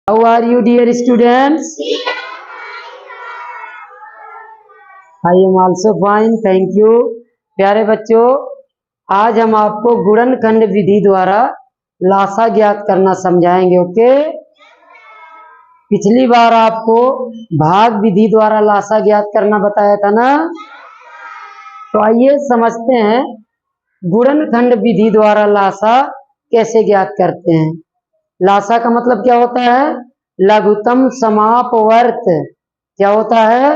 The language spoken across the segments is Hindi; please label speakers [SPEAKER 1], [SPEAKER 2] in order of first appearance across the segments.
[SPEAKER 1] How are you, dear students? I am also fine, thank you. प्यारे बच्चों, आज हम आपको गुणनखंड विधि द्वारा लासा ज्ञात करना समझाएंगे। ओके, पिछली बार आपको भाग विधि द्वारा लासा ज्ञात करना बताया था ना। तो आइए समझते हैं गुणनखंड विधि द्वारा लासा कैसे ज्ञात करते हैं। लासा का मतलब क्या होता है? लघुत्तम समापवर्त। क्या होता है?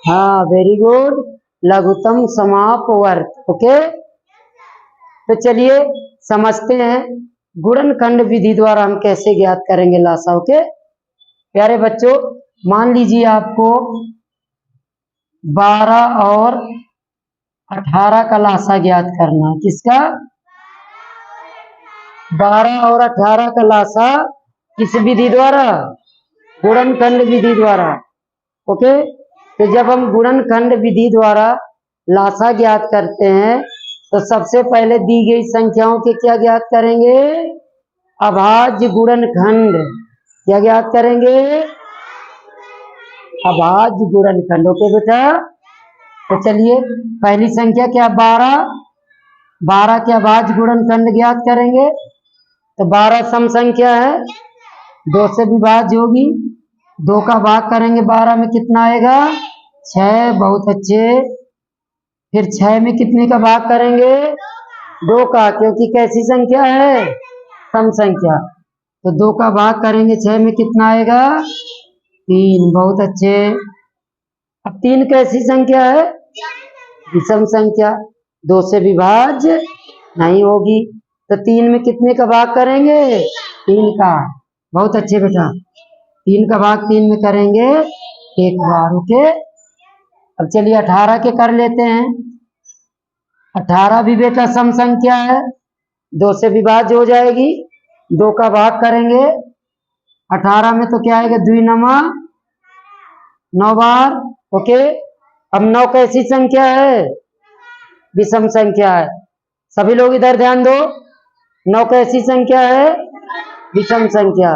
[SPEAKER 1] हाँ, वेरी गुड, लघुत्तम समापवर्त। ओके, तो चलिए समझते हैं गुणनखंड विधि द्वारा हम कैसे ज्ञात करेंगे लासा। ओके प्यारे बच्चों, मान लीजिए आपको 12 और 18 का लासा ज्ञात करना है। किसका? 12 और 18 का लासा किस विधि द्वारा? गुणनखंड विधि द्वारा। ओके, तो जब हम गुणनखंड विधि द्वारा लासा ज्ञात करते हैं तो सबसे पहले दी गई संख्याओं के क्या ज्ञात करेंगे? अभाज्य गुणनखंड। क्या ज्ञात करेंगे? अभाज्य गुणनखंड। ओके बेटा, तो चलिए पहली संख्या क्या? 12 के अभाज्य गुणनखंड ज्ञात करेंगे। तो 12 सम संख्या है, 2 से विभाज्य होगी। 2 का भाग करेंगे 12 में, कितना आएगा? 6। बहुत अच्छे। फिर 6 में कितने का भाग करेंगे? 2 का, क्योंकि कैसी संख्या है? सम संख्या। तो 2 का भाग करेंगे 6 में, कितना आएगा? 3। बहुत अच्छे। अब 3 कैसी संख्या है? विषम संख्या, 2 से विभाज्य नहीं होगी। तो 3 में कितने का भाग करेंगे? 3 का। बहुत अच्छे बेटा, 3 का भाग 3 में करेंगे 1 बार। ओके, अब चलिए 18 के कर लेते हैं। 18 भी बेटा सम संख्या है, 2 से विभाज्य हो जाएगी। 2 का भाग करेंगे 18 में, तो क्या आएगा? 2 नमा 9 बार। ओके, अब 9 कैसी संख्या है? विषम संख्या है। सभी लोग इधर ध्यान दो, 9 कैसी संख्या है? विषम संख्या।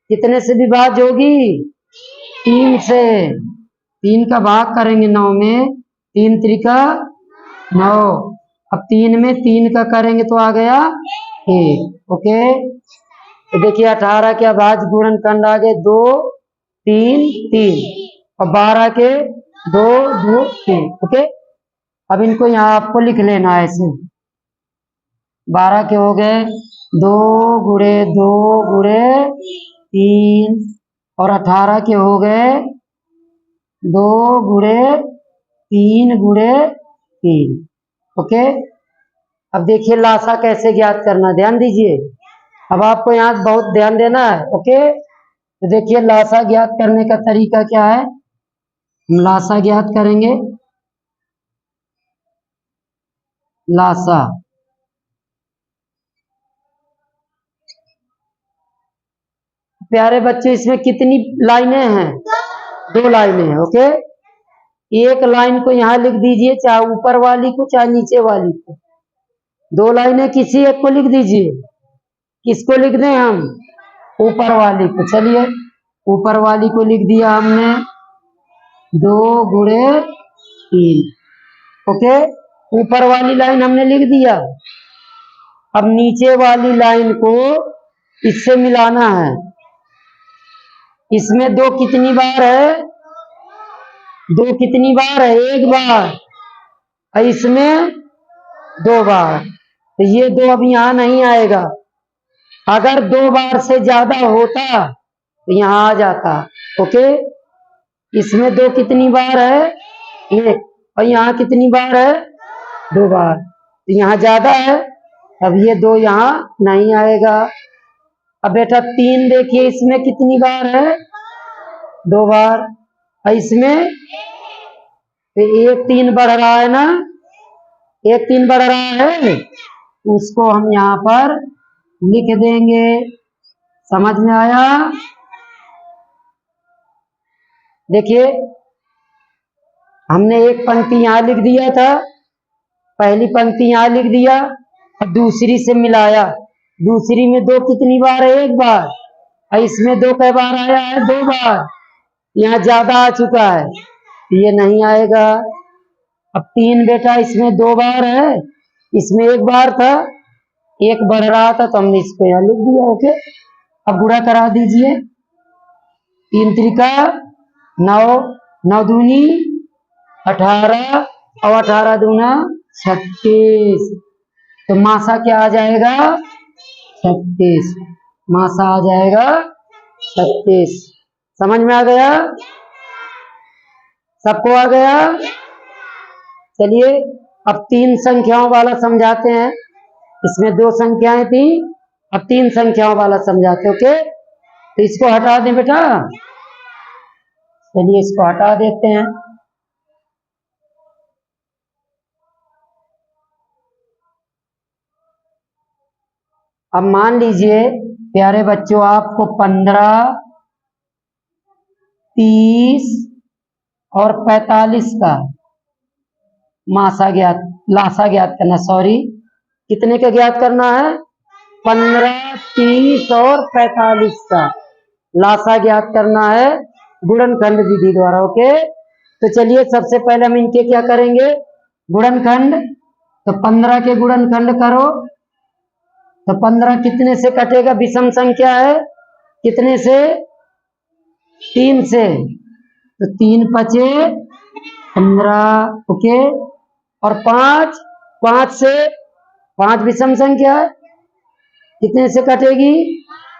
[SPEAKER 1] कितने से विभाज्य होगी? 3 से। 3 का भाग करेंगे 9 में, 3 त्रिका 9। अब 3 में 3 का करेंगे तो आ गया 1। ओके, तो देखिए 18 के अभाज्य गुणनखंड आ गए 2 3 3, और 12 के 2 2 3। ओके, अब इनको यहाँ आपको लिख लेना है ऐसे। 12 के हो गए 2 गुणे 2 गुणे 3, और 18 के हो गए 2 गुणे 3 गुणे 3। ओके, अब देखिए लासा कैसे ज्ञात करना, ध्यान दीजिए। अब आपको यहाँ बहुत ध्यान देना है। ओके, तो देखिए लासा ज्ञात करने का तरीका क्या है। हम लासा ज्ञात करेंगे। लासा, प्यारे बच्चे, इसमें कितनी लाइनें हैं? 2 लाइनें हैं। ओके, एक लाइन को यहाँ लिख दीजिए, चाहे ऊपर वाली को चाहे नीचे वाली को। 2 लाइनें किसी एक को लिख दीजिए। किसको लिख दें हम? ऊपर वाली को। चलिए ऊपर वाली को लिख दिया हमने 2 गुणे 3। ओके, ऊपर वाली लाइन हमने लिख दिया। अब नीचे वाली लाइन को इससे मिलाना है। इसमें 2 कितनी बार है? 2 कितनी बार है? 1 बार। और इसमें 2 बार। तो ये 2 अब यहाँ नहीं आएगा। अगर 2 बार से ज्यादा होता तो यहाँ आ जाता। ओके, इसमें 2 कितनी बार है? 1। और यहाँ कितनी बार है? 2 बार। तो यहाँ ज्यादा है, अब ये 2 यहाँ नहीं आएगा। अब बेटा 3 देखिए, इसमें कितनी बार है? 2 बार। और इसमें तो 1 3 बढ़ रहा है ना, 1 3 बढ़ रहा है, उसको हम यहाँ पर लिख देंगे। समझ में आया? देखिए हमने एक पंक्ति यहाँ लिख दिया था, पहली पंक्ति यहाँ लिख दिया और दूसरी से मिलाया। दूसरी में 2 कितनी बार है? 1 बार। और इसमें 2 कै बार आया है? 2 बार। यहाँ ज्यादा आ चुका है, ये नहीं आएगा। अब 3 बेटा इसमें 2 बार है, इसमें 1 बार था, 1 बढ़ रहा था तो हमने इसको यहाँ लिख दिया। ओके, अब गुणा करा दीजिए। 3 त्रिका 9, 9 दूनी 18 और 18 दूना 36। तो मासा क्या आ जाएगा? 36। मासा आ जाएगा 36। समझ में आ गया? सबको आ गया? चलिए अब 3 संख्याओं वाला समझाते हैं। इसमें 2 संख्याएं थी, अब 3 संख्याओं वाला समझाते। ओके, तो इसको हटा दें बेटा। चलिए इसको हटा देते हैं। अब मान लीजिए प्यारे बच्चों, आपको 15, 30 और 45 का लासा ज्ञात करना, सॉरी, कितने का ज्ञात करना है? 15, 30 और 45 का लासा ज्ञात करना है गुणनखंड विधि द्वारा। ओके, तो चलिए सबसे पहले हम इनके क्या करेंगे? गुणनखंड। तो 15 के गुणनखंड करो, तो 15 कितने से कटेगा? विषम संख्या है, कितने से? 3 से। तो 3 पचे 15। ओके, और 5 से, 5 विषम संख्या है, कितने से कटेगी?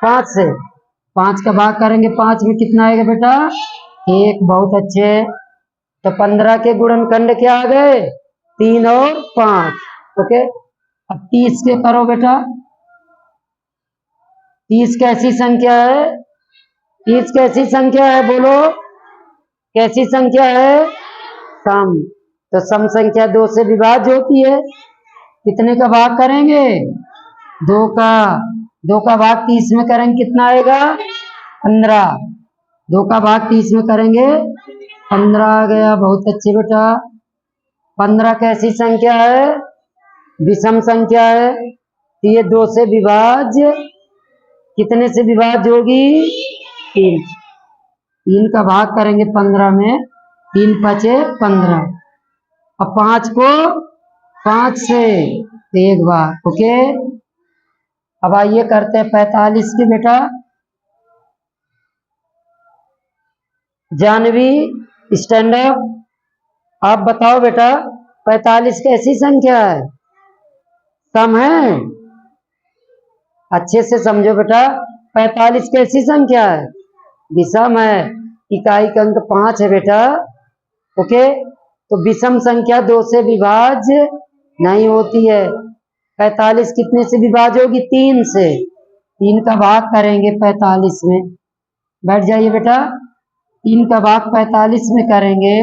[SPEAKER 1] 5 से। 5 का भाग करेंगे 5 में, कितना आएगा बेटा? 1। बहुत अच्छे। तो 15 के गुणनखंड क्या आ गए? 3 और 5। ओके, अब 30 के करो बेटा। 30 कैसी संख्या है? 30 कैसी संख्या है? बोलो, कैसी संख्या है? सम। तो सम संख्या 2 से विभाज्य होती है। कितने का भाग करेंगे? 2 का। 2 का भाग 30 में करेंगे, कितना आएगा? 15। 2 का भाग 30 में करेंगे, 15 आ गया। बहुत अच्छे बेटा। 15 कैसी संख्या है? विषम संख्या है, तो ये 2 से विभाज्य, कितने से विभाज्य होगी? 3। 3 का भाग करेंगे 15 में, 3 पचे 15। अब 5 को 5 से 1 बार। ओके, अब आइए करते हैं 45 की बेटा। Janvi, stand up. आप बताओ बेटा, 45 कैसी संख्या है? सम है? अच्छे से समझो बेटा, 45 कैसी संख्या है? विषम है। इकाई का अंक 5 है बेटा। ओके, तो विषम संख्या 2 से विभाज्य नहीं होती है। 45 कितने से विभाज्य होगी? 3 से। 3 का भाग करेंगे 45 में, बैठ जाइए बेटा। 3 का भाग 45 में करेंगे,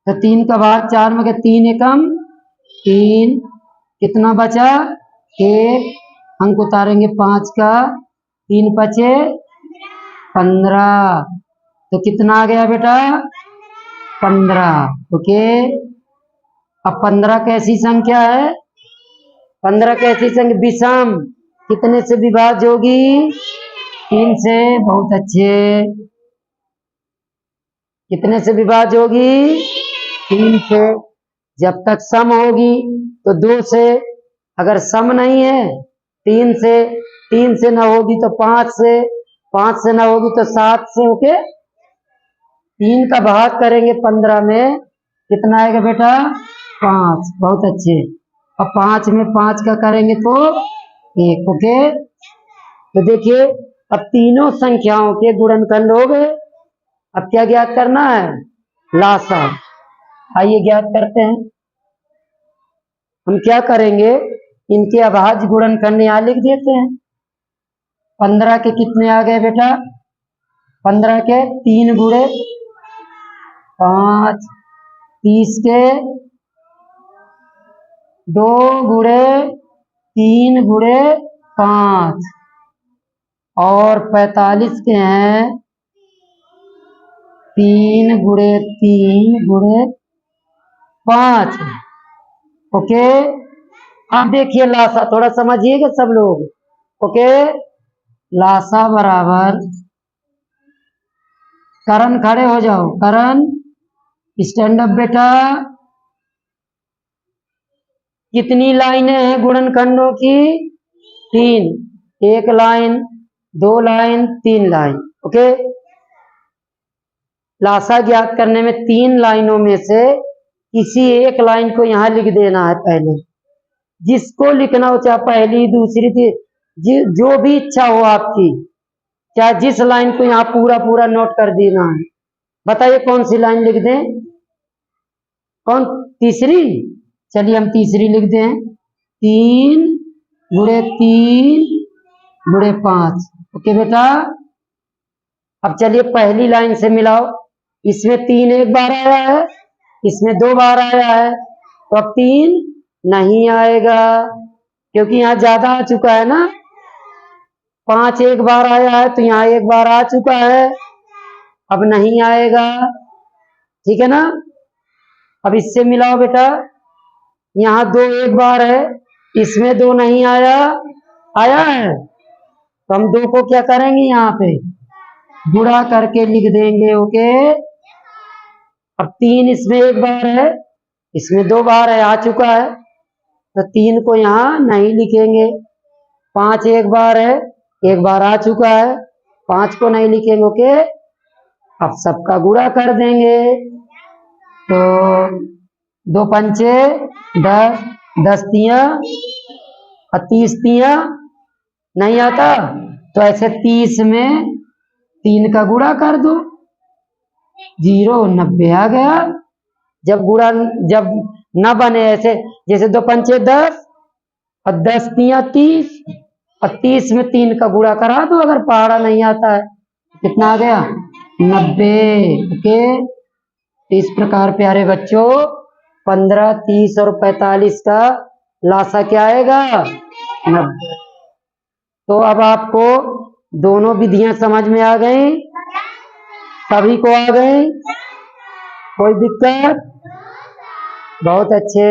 [SPEAKER 1] तो 3 का भाग 4 में, 3 एकम 3, कितना बचा? 1। अंक उतारेंगे 5 का, 3 पचे 15। तो कितना आ गया बेटा? 15। ओके, अब 15 कैसी संख्या है? 15 कैसी संख्या? विषम। कितने से विभाज्य होगी? 3 से। बहुत अच्छे। कितने से विभाज्य होगी? 3 से। जब तक सम होगी तो 2 से, अगर सम नहीं है 3 से, 3 से ना होगी तो 5 से, 5 से ना होगी तो 7 से। ओके, 3 का भाग करेंगे 15 में, कितना आएगा बेटा? 5। बहुत अच्छे। अब 5 में 5 का करेंगे तो 1। ओके, तो देखिए अब तीनों संख्याओं के गुणनखंड हो गए। अब क्या ज्ञात करना है? लासा। आइए ज्ञात करते हैं। हम क्या करेंगे, इनके अभाज्य गुणनखंड यहां लिख देते हैं। 15 के कितने आ गए बेटा? 15 के 3 गुणे 5, 30 के 2 गुणे 3 गुणे 5, और 45 के हैं 3 गुणे 3 गुणे 5। ओके, अब देखिए लासा, थोड़ा समझिएगा सब लोग। ओके, लासा बराबर, करण खड़े हो जाओ, करण स्टैंड अप बेटा। कितनी लाइनें हैं गुणनखंडों की? 3, 1 लाइन, 2 लाइन, 3 लाइन। ओके, लासा ज्ञात करने में 3 लाइनों में से किसी एक लाइन को यहां लिख देना है पहले, जिसको लिखना हो, चाहे पहली दूसरी थी, जो भी इच्छा हो आपकी, चाहे जिस लाइन को यहाँ पूरा पूरा नोट कर देना है। बताइए कौन सी लाइन लिख दें? कौन? तीसरी। चलिए हम तीसरी लिख दें, 3 गुणे 3 गुणे 5। ओके बेटा, अब चलिए पहली लाइन से मिलाओ। इसमें 3 एक बार आया है, इसमें 2 बार आया है, तो अब 3 नहीं आएगा क्योंकि यहाँ ज्यादा आ चुका है ना। 5 एक बार आया है तो यहाँ 1 बार आ चुका है, अब नहीं आएगा। ठीक है ना। अब इससे मिलाओ बेटा, यहाँ 2 एक बार है, इसमें 2 नहीं आया, आया है, तो हम 2 को क्या करेंगे, यहाँ पे गुणा करके लिख देंगे। ओके, अब 3 इसमें 1 बार है, इसमें 2 बार है, आ चुका है, तो 3 को यहाँ नहीं लिखेंगे। 5 एक बार है, 1 बार आ चुका है, 5 को नहीं लिखेंगे। ओके, अब सबका गुणा कर देंगे, तो 2 पंचे 10, 10 तिया 30 तिया, नहीं आता तो ऐसे 30 में 3 का गुणा कर दो, 0 90 आ गया। जब गुणा जब न बने ऐसे, जैसे 2 पंचे 10 और 10 तिया 30, और 30 में 3 का गुणा करा दो, अगर पहाड़ा नहीं आता है। कितना आ गया? 90। ओके, तो इस प्रकार प्यारे बच्चों 15, 30 और 45 का लासा क्या आएगा? 90। तो अब आपको दोनों विधियां समझ में आ गई? सभी को आ गई? कोई दिक्कत? बहुत अच्छे।